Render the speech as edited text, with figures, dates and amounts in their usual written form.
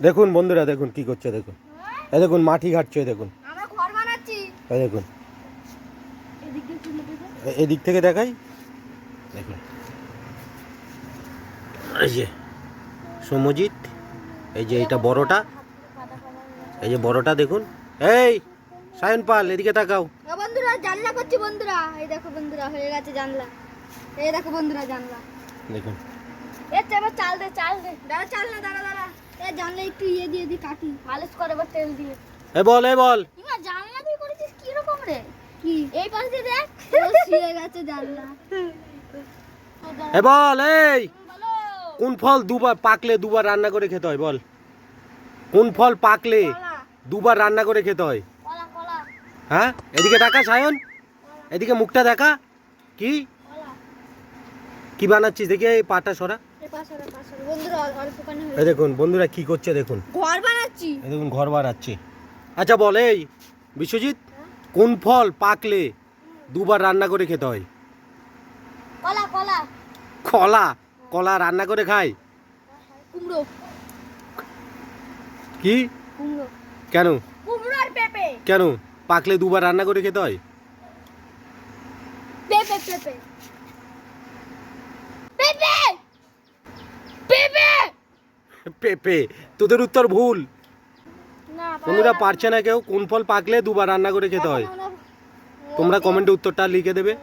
দেখুন বন্ধুরা, দেখুন কি করছে, দেখুন এই দেখুন মাটি ঘাটছে, দেখুন আমরা ঘর বানাচ্ছি। এই দেখুন এদিক থেকে দেখাই, দেখুন এই যে সমজিৎ, এই যে এইটা বড়টা, এই যে বড়টা দেখুন। এই সায়ন পাল, এদিকে তাকাও। বন্ধুরা জানলা করছি বন্ধুরা, এই দেখো বন্ধুরা হয়ে গেছে জানলা। এই দেখো বন্ধুরা জানলা দেখুন এর চাপা চাল দে দাঁড়া চাল না দাঁড়া এই জানলা একটু ইয়ে দিয়ে দি কাটি মালিশ করে বা তেল দিয়ে। এই বল, এই বল। ইমা জানলা দিয়ে করেছিস কি রকম রে? কি এই পাশ দিয়ে দেখ ও ছিঁড়ে গেছে জানলা। এই বল, এই বলো কোন ফল দুবার পাকলে দুবার রান্না করে খেতে হয়? বল, কোন ফল পাকলে কলা দুবার রান্না করে খেতে হয়? কলা কলা হ্যাঁ, এদিকে দেখা সায়ন, এদিকে মুখটা দেখা। কি কলা কি বানাচ্ছিস দেখি, এই পাটা সরা। এই পাশে বন্ধুরা অল্প পানি এই হয়ে দেখুন বন্ধুরা কি করছে, দেখুন ঘর বানাচ্ছি। এই দেখুন ঘর বানাচ্ছে। আচ্ছা বল, এই বিশ্বজিৎ, কোন ফল পাকলে দুবার রান্না করে খেতে হয়? কলা কলা কলা। কলা রান্না করে খায়? কুমড়ো কি কুমড়ো কেন? কুমড়ো আর পেঁপে কেন পাকলে দুবার রান্না করে খেতে হয়? পেঁপে পেঁপে পেঁপে পেঁপে পেঁপে। তোদের উত্তর ভুল। না বন্ধুরা পারছে না কেউ, কোন ফল পাকলে দুবার রান্না করে খেতে হয়? তোমরা কমেন্টে উত্তরটা লিখে দেবে।